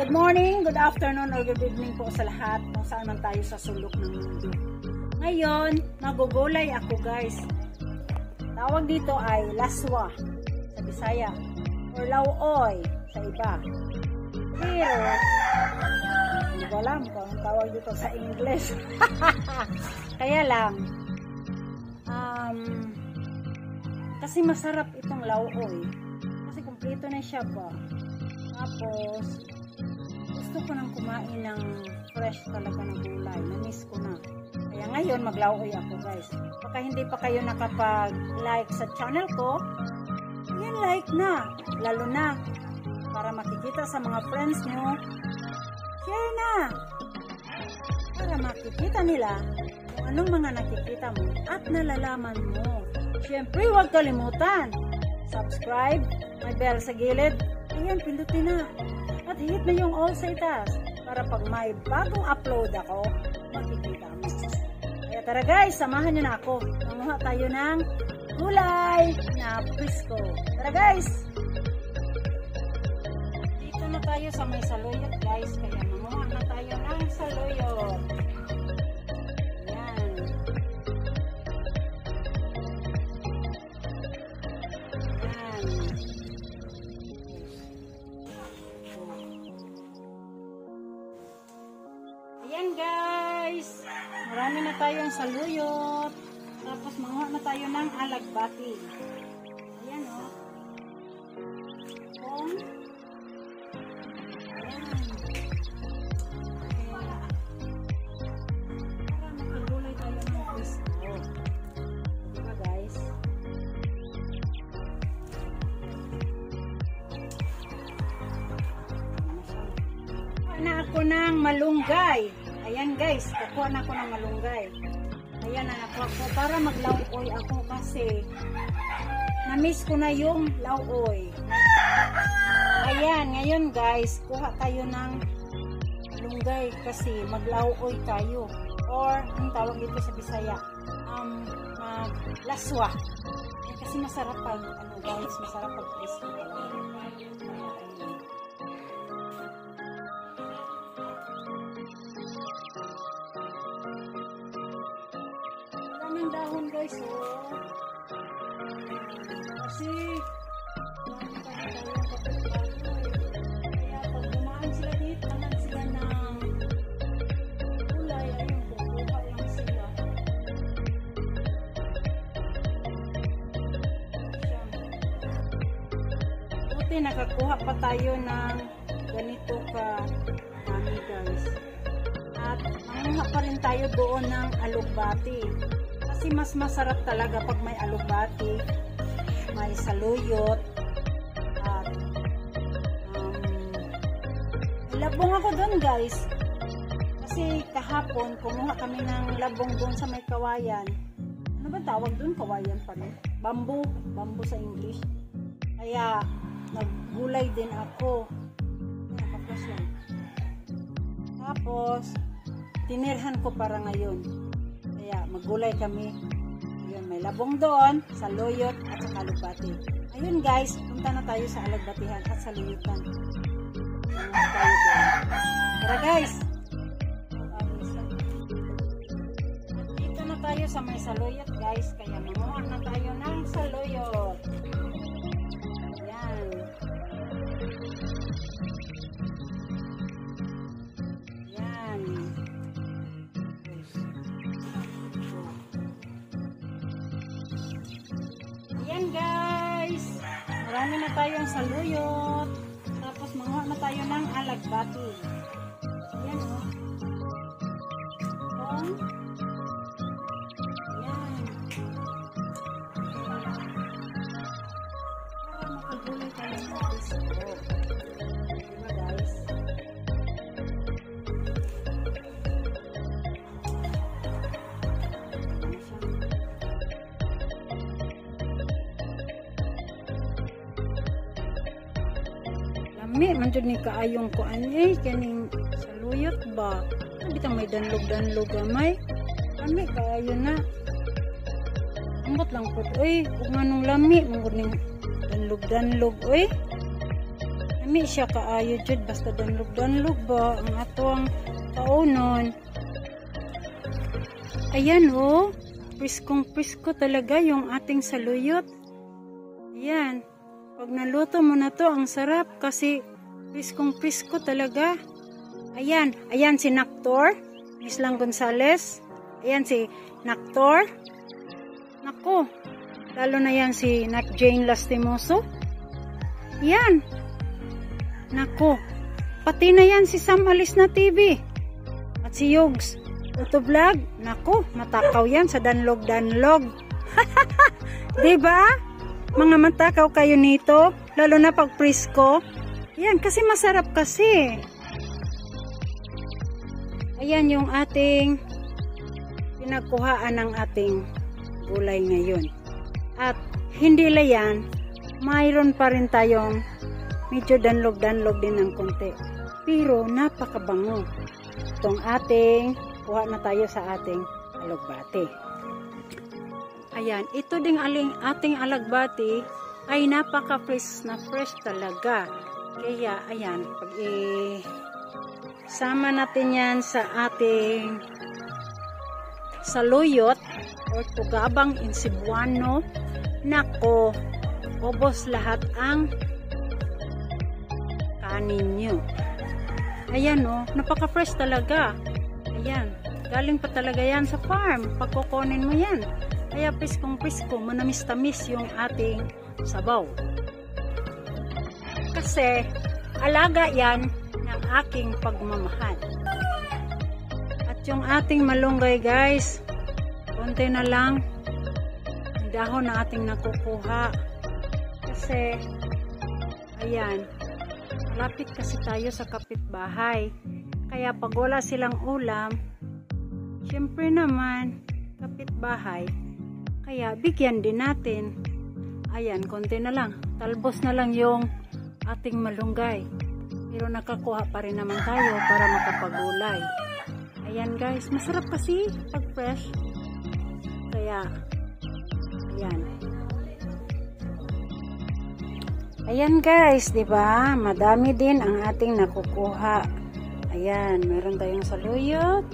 Good morning, good afternoon, or good evening po sa lahat kung saan man tayo sa sulok ng mundo. Ngayon, magugulay ako guys. Tawag dito ay laswa sa Bisaya or lauoy sa iba. Pero, hindi ko alam kung anong tawag dito sa English. Kaya lang, kasi masarap itong lauoy. Kasi kumpleto na siya ba. Tapos, gusto ko nang kumain ng fresh talaga ng gulay. Na-miss ko na. Kaya ngayon, maglauoy ako guys. Baka hindi pa kayo nakapag-like sa channel ko, yan like na. Lalo na, para makikita sa mga friends nyo, share na. Para makikita nila kung anong mga nakikita mo at nalalaman mo. Siyempre, huwag kalimutan. Subscribe, may bell sa gilid. Ayan, pindutin na. At hit na yung all sa itaas para pag may bagong upload ako, makikita mo. Kaya tara guys, samahan nyo na ako. Manguha tayo ng gulay na presko. Tara guys! Dito na tayo sa may saluyot guys. Kaya manguha na tayo ng saluyot. Ayan guys, marami na tayong saluyot. Tapos manguha na tayo ng alagbati. Ayan o. Ayan. Para makagulay tayo ng presko. Diba guys? Na ako ng malunggay. Ayan guys, kukuha na ako ng malunggay. Ayan na nakuha ko para maglauoy ako kasi na-miss ko na yung lauoy. Ayan, ngayon guys, kuha tayo ng malunggay kasi maglauoy tayo. Or, ang tawag dito sa Bisaya, maglaswa. Kasi masarap pag, guys, masarap pag presko talaga. Maraming dahon guys, oh. Kasi kaya pag dumaan sila dito, naman sila ng gulay, ayun, bubuka lang sila. Buti nakakuha pa tayo ng ganito ka dami guys. At manguha pa rin tayo doon ng alugbati. Kasi mas masarap talaga pag may alugbati, may saluyot, at labong ako doon guys. Kasi kahapon, kumuha kami ng labong doon sa may kawayan. Ano ba tawag doon? Kawayan pa rin. Bamboo. Bamboo sa English. Kaya, naggulay din ako. Nakapos lang. Tapos, tinirhan ko para ngayon. Kaya maggulay kami. Ayun, may labong doon, saluyot at saka alugbati. Ayun guys, punta na tayo sa alugbatihan at saluyutan. Tara guys! Dito na tayo sa may saluyot guys. Kaya manguha na tayo ng saluyot. Ayan. Ayan guys, marami na tayong saluyot. Tapos manguha na tayo ng alagbati. Ayan o. Ayan. Para makagulay tayo ng presko. Diba guys? Lami, manjud ni kaayong kuan kaning saluyot ba? Bitang may danlog-danlog gamay. Lami kaayo na. Ambot lang po. Uy, kung anong lami, mangod ning danlog-danlog. Uy, Lami siya kaayo jud basta danlog ba ang atong kaunon. Ayan oh, priskong-prisko talaga yung ating saluyot. Ayan, pag naluto mo na to, ang sarap kasi priskong-prisko talaga. Ayan, ayan si Nactor, Miss Lang Gonzales. Ayan si Nactor. Nako, lalo na yan si Nat Jane Lastimoso. Yan. Nako, pati na yan si Sam Alis na TV. At si Yugs Vlog. Nako, matakaw yan sa danlog. Diba? Mga matakaw kayo nito, lalo na pag prisko. Yan, kasi masarap kasi. Ayan yung ating pinagkuhaan ng ating gulay ngayon. At hindi lang yan, mayroon pa rin tayong medyo danlog din ng konti. Pero napakabango. Itong ating, kuha na tayo sa ating alagbati. Ayan, ito ding ating alagbati ay napaka-fresh na fresh talaga. Kaya, ayan, pag sama natin yan sa ating saluyot or tugabang in Cebuano, nako, ubos lahat ang kanin nyo. Ayan o, napaka-fresh talaga. Ayan, galing pa talaga yan sa farm. Pagkukunin mo yan. Kaya priskong-prisko, manamis-tamis yung ating sabaw. Kasi, alaga yan ng aking pagmamahal. At yung ating malunggay guys, konti na lang yung dahon na ating nakukuha. Kasi, ayan, malapit kasi tayo sa kapitbahay. Kaya pag wala silang ulam, syempre naman, kapitbahay, kaya bigyan din natin. Ayan, konti na lang. Talbos na lang yung ating malunggay. Pero nakakuha pa rin naman tayo para makapagulay. Ayan guys, masarap kasi pag fresh. Kaya, ayan. Ayan guys, di ba? Madami din ang ating nakukuha. Ayan, meron tayong saluyot,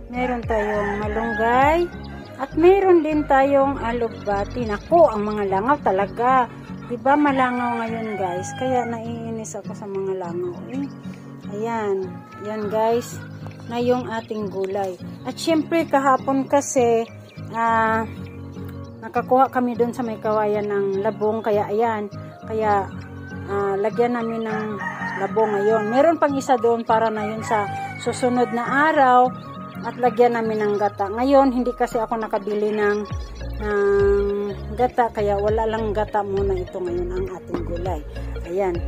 meron tayong malunggay, at meron din tayong alugbati. Naku, ang mga langaw talaga. Di ba malangaw ngayon guys? Kaya naiinis ako sa mga langaw. Ayan, yan guys, na yung ating gulay. At syempre kahapon kasi, nakakuha kami dun sa may kawayan ng labong. Kaya ayan, kaya lagyan namin ng labong ngayon. Meron pang isa doon para na yun sa susunod na araw at lagyan namin ng gata. Ngayon, hindi kasi ako nakabili ng gata, kaya wala lang gata muna ito ngayon ang ating gulay. Ayan.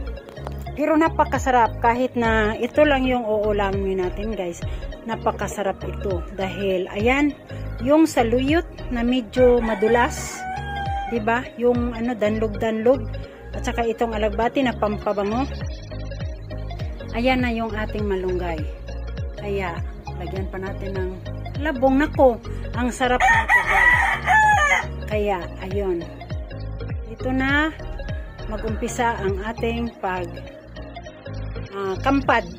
Pero napakasarap kahit na ito lang yung uulamin natin guys. Napakasarap ito dahil ayan, yung saluyot na medyo madulas, 'di ba? Yung ano danlog at saka itong alagbati na pampabango. Ayan na yung ating malunggay. Kaya lagyan pa natin ng labong. Nako, ang sarap nito guys. Kaya ayun. Ito na mag-umpisa ang ating kampad.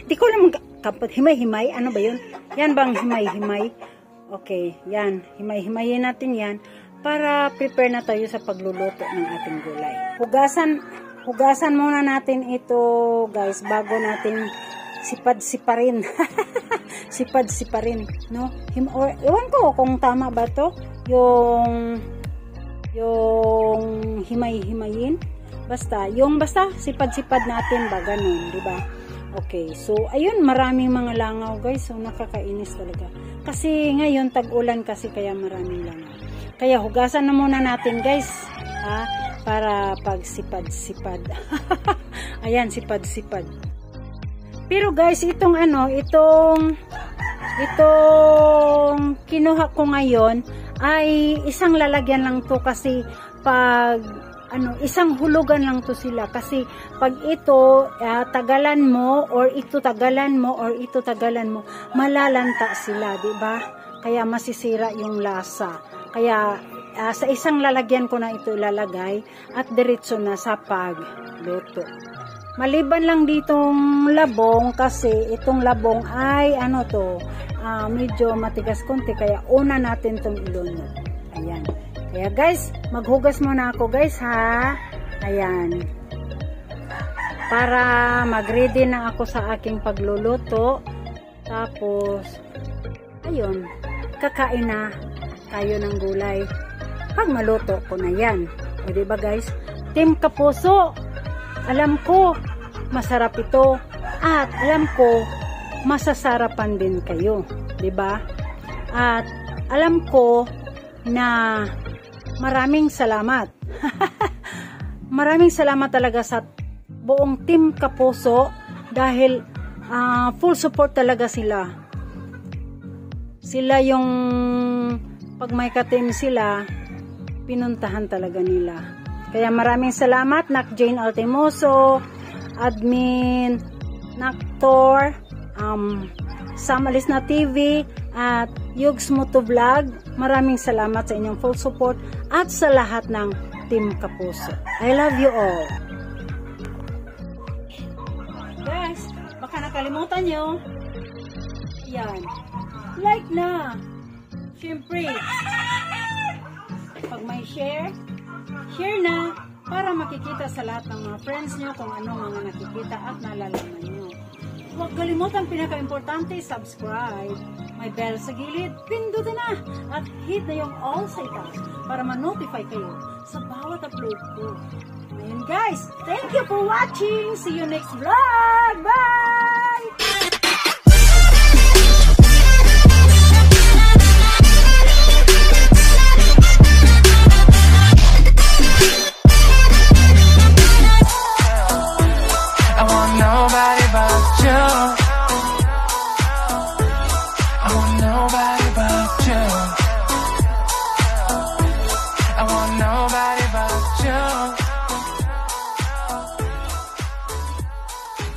Di ko alam kampad, himay-himay, ano ba yun? Yan bang himay-himay? Okay, yan, himay-himayin natin yan para prepare na tayo sa pagluluto ng ating gulay. Hugasan muna natin ito guys bago natin sipad-siparin. Sipad-siparin, no? Ewan ko kung tama ba to, yung himay-himayin. Basta sipad-sipad natin ba, ganun, di ba? Okay, so ayun, maraming mga langaw guys, so nakakainis talaga. Kasi ngayon tag-ulan kasi kaya maraming langaw. Kaya hugasan na muna natin guys, para pag sipad-sipad. Ayan, sipad-sipad. Pero guys, itong kinuha ko ngayon ay isang lalagyan lang to kasi pag isang hulugan lang to sila kasi pag ito tagalan mo or ito tagalan mo malalanta sila, di ba? Kaya masisira yung lasa. Kaya sa isang lalagyan ko na ito ilalagay at diretso na sa pagluto. Maliban lang ditong labong kasi itong labong ay medyo matigas konti kaya una natin itong ilunod. Ayan. Kaya guys, maghugas muna ako guys ha. Ayan. Para mag-ready na ako sa aking pagluluto. Tapos, ayun, kakain na tayo ng gulay. Pag maluto ko na yan. O diba guys? Team Kapuso, alam ko, masarap ito. At alam ko, masasarapan din kayo. Diba? At alam ko na maraming salamat. Maraming salamat talaga sa buong Team Kapuso dahil full support talaga sila. Sila yung pag may ka-team sila, pinuntahan talaga nila. Kaya maraming salamat, Nak Jane Altimoso, Admin, Naktor, Sam Alisna TV, at Yugs Moto Vlog. Maraming salamat sa inyong full support at sa lahat ng Team Kapuso. I love you all. Guys, baka nakalimutan nyo. Yan. Like na. Siyempre, pag may share na para makikita sa lahat ng mga friends nyo kung ano mga nakikita at nalalaman nyo. Huwag kalimutan, pinaka-importante, subscribe. May bell sa gilid, pindutin na at hit na yung all sa itaas para ma-notify kayo sa bawat upload ko. Ngayon guys, thank you for watching. See you next vlog. Bye!